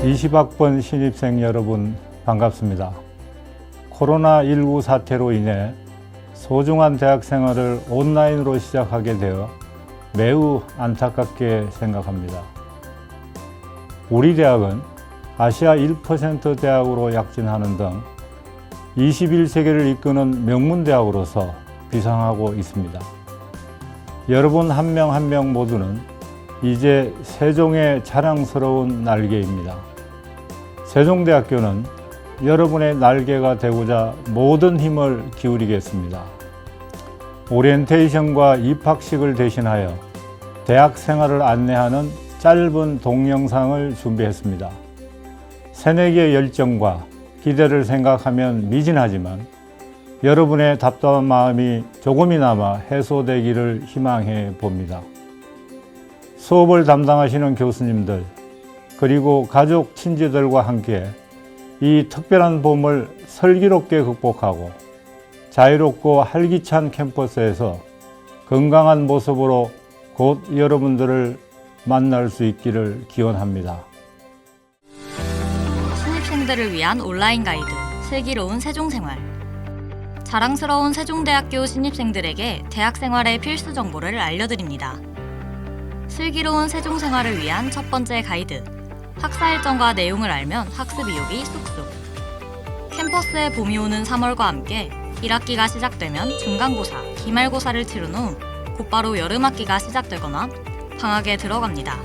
20학번 신입생 여러분 반갑습니다. 코로나19 사태로 인해 소중한 대학 생활을 온라인으로 시작하게 되어 매우 안타깝게 생각합니다. 우리 대학은 아시아 1% 대학으로 약진하는 등 21세기를 이끄는 명문대학으로서 비상하고 있습니다. 여러분 한 명 한 명 모두는 이제 세종의 자랑스러운 날개입니다. 세종대학교는 여러분의 날개가 되고자 모든 힘을 기울이겠습니다. 오리엔테이션과 입학식을 대신하여 대학 생활을 안내하는 짧은 동영상을 준비했습니다. 새내기의 열정과 기대를 생각하면 미진하지만 여러분의 답답한 마음이 조금이나마 해소되기를 희망해 봅니다. 수업을 담당하시는 교수님들, 그리고 가족, 친지들과 함께 이 특별한 봄을 슬기롭게 극복하고 자유롭고 활기찬 캠퍼스에서 건강한 모습으로 곧 여러분들을 만날 수 있기를 기원합니다. 신입생들을 위한 온라인 가이드, 슬기로운 세종생활. 자랑스러운 세종대학교 신입생들에게 대학생활의 필수 정보를 알려드립니다. 슬기로운 세종생활을 위한 첫 번째 가이드. 학사 일정과 내용을 알면 학습 의욕이 쑥쑥. 캠퍼스에 봄이 오는 3월과 함께 1학기가 시작되면 중간고사, 기말고사를 치른 후 곧바로 여름학기가 시작되거나 방학에 들어갑니다.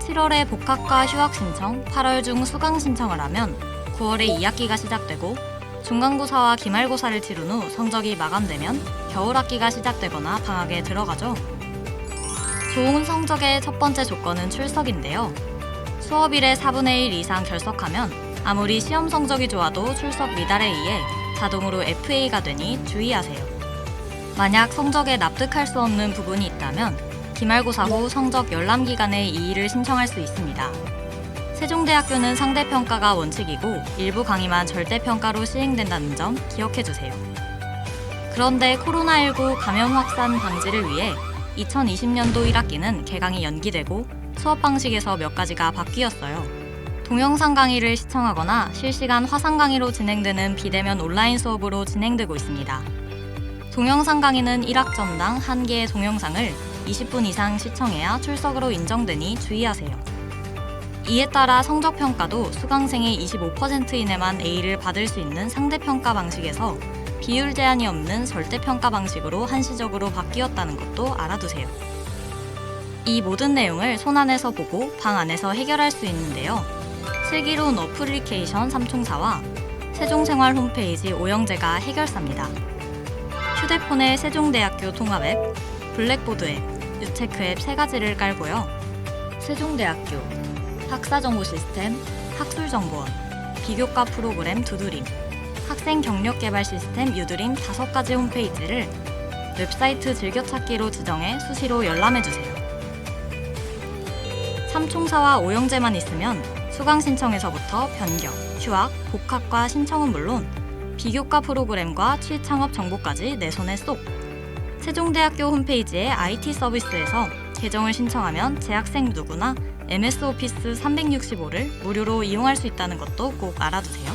7월에 복학과 휴학 신청, 8월 중 수강 신청을 하면 9월에 2학기가 시작되고 중간고사와 기말고사를 치른 후 성적이 마감되면 겨울학기가 시작되거나 방학에 들어가죠. 좋은 성적의 첫 번째 조건은 출석인데요. 수업일의 4분의 1 이상 결석하면 아무리 시험 성적이 좋아도 출석 미달에 의해 자동으로 FA가 되니 주의하세요. 만약 성적에 납득할 수 없는 부분이 있다면 기말고사 후 성적 열람 기간에 이의를 신청할 수 있습니다. 세종대학교는 상대평가가 원칙이고 일부 강의만 절대평가로 시행된다는 점 기억해주세요. 그런데 코로나19 감염 확산 방지를 위해 2020년도 1학기는 개강이 연기되고 수업 방식에서 몇 가지가 바뀌었어요. 동영상 강의를 시청하거나 실시간 화상 강의로 진행되는 비대면 온라인 수업으로 진행되고 있습니다. 동영상 강의는 1학점당 1개의 동영상을 20분 이상 시청해야 출석으로 인정되니 주의하세요. 이에 따라 성적평가도 수강생의 25% 이내만 A를 받을 수 있는 상대평가 방식에서 비율 제한이 없는 절대평가 방식으로 한시적으로 바뀌었다는 것도 알아두세요. 이 모든 내용을 손안에서 보고 방 안에서 해결할 수 있는데요. 슬기로운 어플리케이션 삼총사와 세종생활 홈페이지 오영재가 해결사입니다. 휴대폰에 세종대학교 통합 앱, 블랙보드 앱, 유체크 앱 3가지를 깔고요. 세종대학교, 학사정보 시스템, 학술정보원, 비교과 프로그램 두드림, 학생 경력개발 시스템 유드림 5가지 홈페이지를 웹사이트 즐겨찾기로 지정해 수시로 열람해주세요. 삼총사와 오영재만 있으면 수강 신청에서부터 변경, 휴학, 복학과 신청은 물론 비교과 프로그램과 취창업 정보까지 내 손에 쏙! 세종대학교 홈페이지의 IT 서비스에서 계정을 신청하면 재학생 누구나 MS 오피스 365를 무료로 이용할 수 있다는 것도 꼭 알아두세요.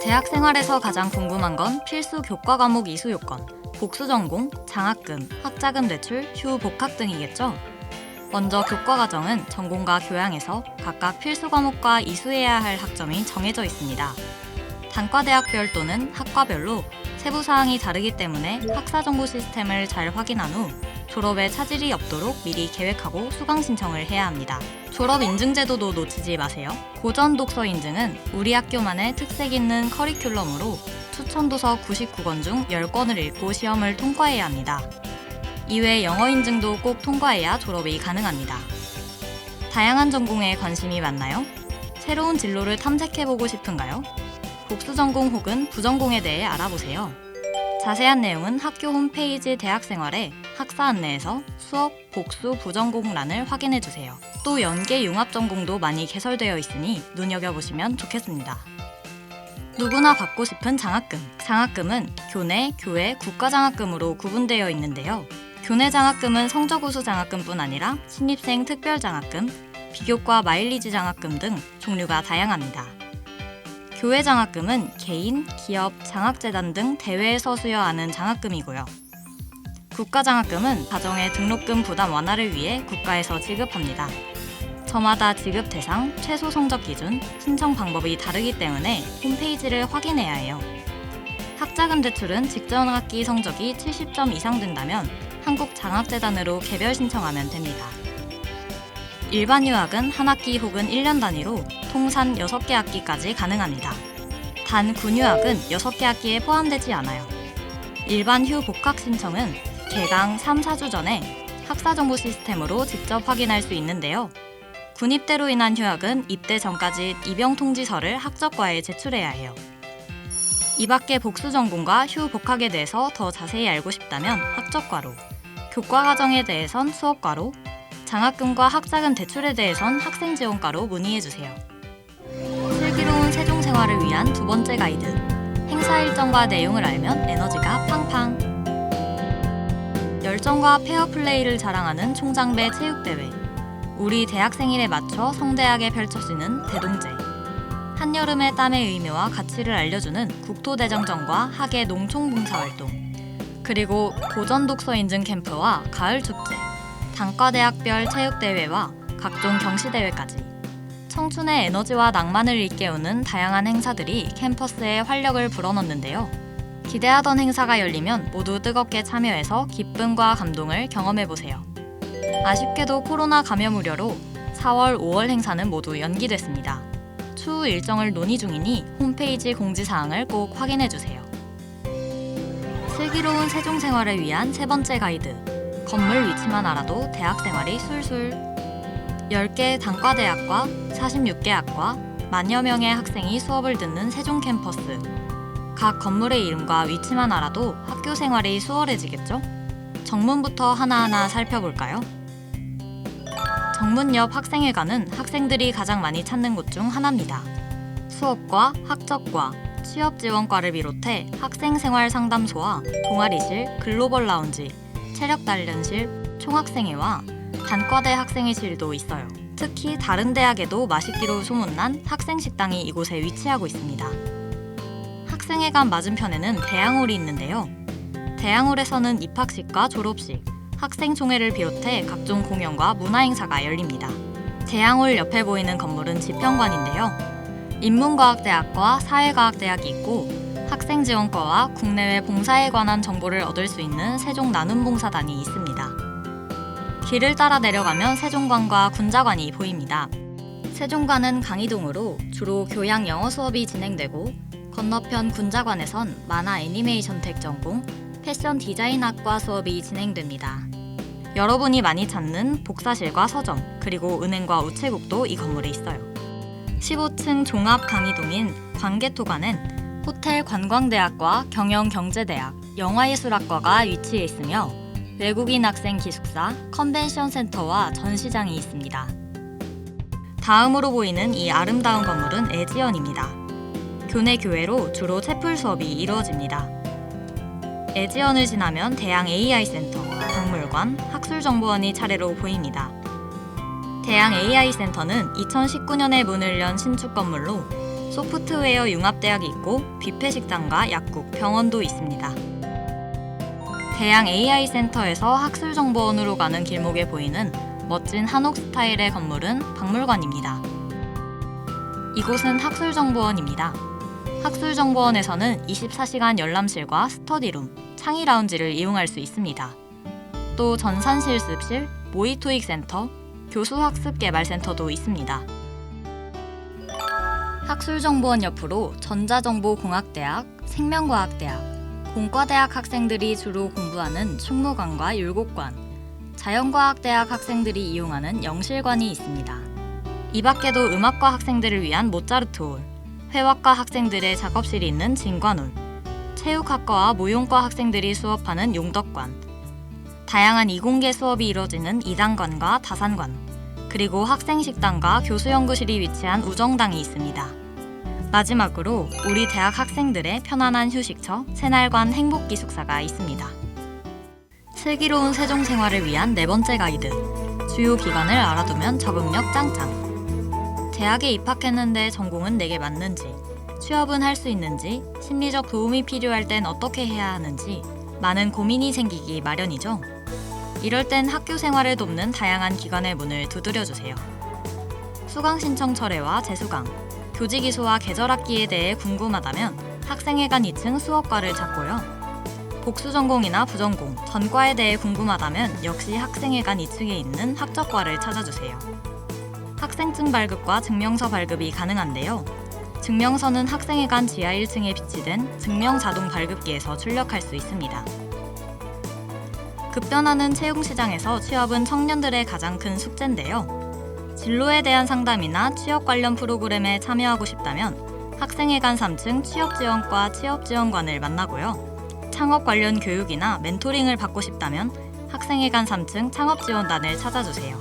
대학 생활에서 가장 궁금한 건 필수 교과 과목 이수 요건, 복수 전공, 장학금, 학자금 대출, 휴 복학 등이겠죠? 먼저 교과 과정은 전공과 교양에서 각각 필수 과목과 이수해야 할 학점이 정해져 있습니다. 단과대학별 또는 학과별로 세부 사항이 다르기 때문에 학사정보 시스템을 잘 확인한 후 졸업에 차질이 없도록 미리 계획하고 수강 신청을 해야 합니다. 졸업 인증 제도도 놓치지 마세요. 고전 독서 인증은 우리 학교만의 특색 있는 커리큘럼으로 추천 도서 99권 중 10권을 읽고 시험을 통과해야 합니다. 이외 영어 인증도 꼭 통과해야 졸업이 가능합니다. 다양한 전공에 관심이 많나요? 새로운 진로를 탐색해보고 싶은가요? 복수 전공 혹은 부전공에 대해 알아보세요. 자세한 내용은 학교 홈페이지 대학생활에 학사 안내에서 수업, 복수, 부전공란을 확인해주세요. 또 연계 융합 전공도 많이 개설되어 있으니 눈여겨보시면 좋겠습니다. 누구나 받고 싶은 장학금. 장학금은 교내, 교회, 국가장학금으로 구분되어 있는데요. 교내 장학금은 성적 우수 장학금뿐 아니라 신입생 특별 장학금, 비교과 마일리지 장학금 등 종류가 다양합니다. 교회 장학금은 개인, 기업, 장학재단 등 대회에서 수여하는 장학금이고요. 국가 장학금은 가정의 등록금 부담 완화를 위해 국가에서 지급합니다. 저마다 지급 대상, 최소 성적 기준, 신청 방법이 다르기 때문에 홈페이지를 확인해야 해요. 학자금 대출은 직전 학기 성적이 70점 이상 된다면 한국장학재단으로 개별 신청하면 됩니다. 일반 유학은 한 학기 혹은 1년 단위로 통산 6개 학기까지 가능합니다. 단 군유학은 6개 학기에 포함되지 않아요. 일반 휴 복학 신청은 개강 3-4주 전에 학사정보 시스템으로 직접 확인할 수 있는데요. 군입대로 인한 휴학은 입대 전까지 입영 통지서를 학적과에 제출해야 해요. 이 밖에 복수 전공과 휴 복학에 대해서 더 자세히 알고 싶다면 학적과로, 교과 과정에 대해선 수업과로, 장학금과 학자금 대출에 대해선 학생지원과로 문의해주세요. 슬기로운 세종생활을 위한 두 번째 가이드, 행사 일정과 내용을 알면 에너지가 팡팡. 열정과 페어플레이를 자랑하는 총장배 체육대회, 우리 대학생일에 맞춰 성대하게 펼쳐지는 대동제, 한여름의 땀의 의미와 가치를 알려주는 국토대장정과 학예 농총봉사활동, 그리고 고전 독서 인증 캠프와 가을 축제, 단과대학별 체육대회와 각종 경시대회까지 청춘의 에너지와 낭만을 일깨우는 다양한 행사들이 캠퍼스에 활력을 불어넣는데요. 기대하던 행사가 열리면 모두 뜨겁게 참여해서 기쁨과 감동을 경험해보세요. 아쉽게도 코로나 감염 우려로 4월, 5월 행사는 모두 연기됐습니다. 추후 일정을 논의 중이니 홈페이지 공지사항을 꼭 확인해주세요. 슬기로운 세종생활을 위한 세 번째 가이드, 건물 위치만 알아도 대학생활이 술술. 10개 단과대학과 46개 학과, 만여 명의 학생이 수업을 듣는 세종 캠퍼스. 각 건물의 이름과 위치만 알아도 학교 생활이 수월해지겠죠? 정문부터 하나하나 살펴볼까요? 정문 옆 학생회관은 학생들이 가장 많이 찾는 곳 중 하나입니다. 수업과, 학적과, 취업지원과를 비롯해 학생생활상담소와 동아리실, 글로벌 라운지, 체력단련실, 총학생회와 단과대 학생회실도 있어요. 특히 다른 대학에도 맛있기로 소문난 학생식당이 이곳에 위치하고 있습니다. 학생회관 맞은편에는 대양홀이 있는데요. 대양홀에서는 입학식과 졸업식, 학생총회를 비롯해 각종 공연과 문화행사가 열립니다. 대양홀 옆에 보이는 건물은 지평관인데요. 인문과학대학과 사회과학대학이 있고 학생지원과와 국내외 봉사에 관한 정보를 얻을 수 있는 세종 나눔봉사단이 있습니다. 길을 따라 내려가면 세종관과 군자관이 보입니다. 세종관은 강의동으로 주로 교양 영어 수업이 진행되고 건너편 군자관에선 만화 애니메이션 텍 전공, 패션 디자인학과 수업이 진행됩니다. 여러분이 많이 찾는 복사실과 서점, 그리고 은행과 우체국도 이 건물에 있어요. 15층 종합 강의동인 관계토관엔 호텔 관광대학과 경영경제대학, 영화예술학과가 위치해 있으며 외국인 학생 기숙사, 컨벤션 센터와 전시장이 있습니다. 다음으로 보이는 이 아름다운 건물은 에지연입니다. 교내 교회로 주로 채플 수업이 이루어집니다. 에지연을 지나면 대양 AI센터, 박물관, 학술정보원이 차례로 보입니다. 대양 AI센터는 2019년에 문을 연 신축 건물로 소프트웨어 융합대학이 있고 뷔페식당과 약국, 병원도 있습니다. 대양 AI센터에서 학술정보원으로 가는 길목에 보이는 멋진 한옥 스타일의 건물은 박물관입니다. 이곳은 학술정보원입니다. 학술정보원에서는 24시간 열람실과 스터디룸, 창의 라운지를 이용할 수 있습니다. 또 전산실습실, 모의토익센터, 교수학습개발센터도 있습니다. 학술정보원 옆으로 전자정보공학대학, 생명과학대학, 공과대학 학생들이 주로 공부하는 충무관과 율곡관, 자연과학대학 학생들이 이용하는 영실관이 있습니다. 이 밖에도 음악과 학생들을 위한 모차르트홀, 회화과 학생들의 작업실이 있는 진관홀, 체육학과와 무용과 학생들이 수업하는 용덕관, 다양한 이공계 수업이 이뤄지는 이단관과 다산관, 그리고 학생식당과 교수연구실이 위치한 우정당이 있습니다. 마지막으로 우리 대학 학생들의 편안한 휴식처 새날관 행복기숙사가 있습니다. 슬기로운 세종 생활을 위한 네 번째 가이드. 주요 기관을 알아두면 적응력 짱짱. 대학에 입학했는데 전공은 내게 맞는지, 취업은 할 수 있는지, 심리적 도움이 필요할 땐 어떻게 해야 하는지 많은 고민이 생기기 마련이죠. 이럴 땐 학교 생활을 돕는 다양한 기관의 문을 두드려주세요. 수강 신청 철회와 재수강, 교직 기수와 계절학기에 대해 궁금하다면 학생회관 2층 수업과를 찾고요. 복수 전공이나 부전공, 전과에 대해 궁금하다면 역시 학생회관 2층에 있는 학적과를 찾아주세요. 학생증 발급과 증명서 발급이 가능한데요. 증명서는 학생회관 지하 1층에 비치된 증명 자동 발급기에서 출력할 수 있습니다. 급변하는 채용시장에서 취업은 청년들의 가장 큰 숙제인데요. 진로에 대한 상담이나 취업 관련 프로그램에 참여하고 싶다면 학생회관 3층 취업지원과 취업지원관을 만나고요. 창업 관련 교육이나 멘토링을 받고 싶다면 학생회관 3층 창업지원단을 찾아주세요.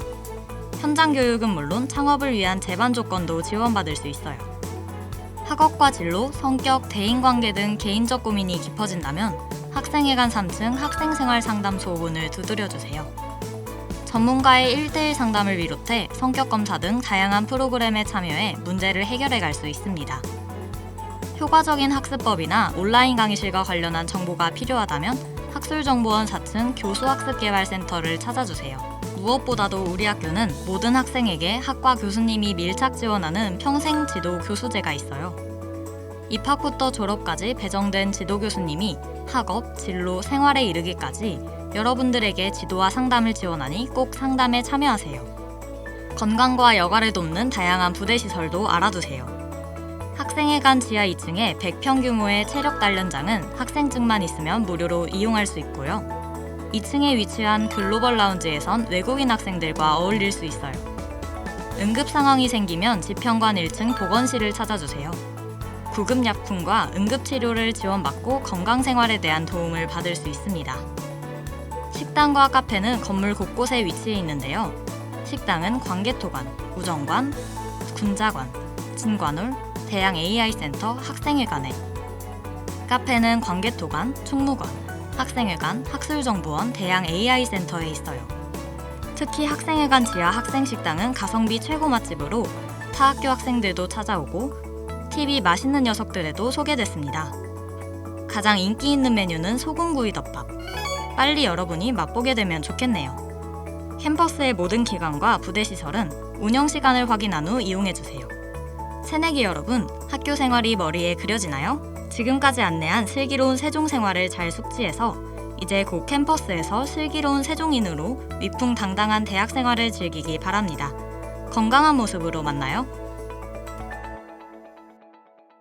현장 교육은 물론 창업을 위한 제반 조건도 지원받을 수 있어요. 학업과 진로, 성격, 대인관계 등 개인적 고민이 깊어진다면 학생회관 3층 학생생활상담소 문을 두드려주세요. 전문가의 1대1 상담을 비롯해 성격검사 등 다양한 프로그램에 참여해 문제를 해결해 갈 수 있습니다. 효과적인 학습법이나 온라인 강의실과 관련한 정보가 필요하다면 학술정보원 4층 교수학습개발센터를 찾아주세요. 무엇보다도 우리 학교는 모든 학생에게 학과 교수님이 밀착 지원하는 평생 지도 교수제가 있어요. 입학부터 졸업까지 배정된 지도 교수님이 학업, 진로, 생활에 이르기까지 여러분들에게 지도와 상담을 지원하니 꼭 상담에 참여하세요. 건강과 여가를 돕는 다양한 부대시설도 알아두세요. 학생회관 지하 2층에 100평 규모의 체력 단련장은 학생증만 있으면 무료로 이용할 수 있고요. 2층에 위치한 글로벌 라운지에선 외국인 학생들과 어울릴 수 있어요. 응급 상황이 생기면 지평관 1층 보건실을 찾아주세요. 구급약품과 응급치료를 지원받고 건강생활에 대한 도움을 받을 수 있습니다. 식당과 카페는 건물 곳곳에 위치해 있는데요. 식당은 광개토관, 우정관, 군자관, 진관홀, 대양 AI센터 학생회관에, 카페는 광개토관, 충무관, 학생회관, 학술정보원, 대양 AI센터에 있어요. 특히 학생회관 지하 학생식당은 가성비 최고 맛집으로 타 학교 학생들도 찾아오고 TV 맛있는 녀석들에도 소개됐습니다. 가장 인기 있는 메뉴는 소금구이덮밥. 빨리 여러분이 맛보게 되면 좋겠네요. 캠퍼스의 모든 기관과 부대시설은 운영시간을 확인한 후 이용해주세요. 새내기 여러분, 학교 생활이 머리에 그려지나요? 지금까지 안내한 슬기로운 세종 생활을 잘 숙지해서 이제 곧 캠퍼스에서 슬기로운 세종인으로 위풍당당한 대학 생활을 즐기기 바랍니다. 건강한 모습으로 만나요.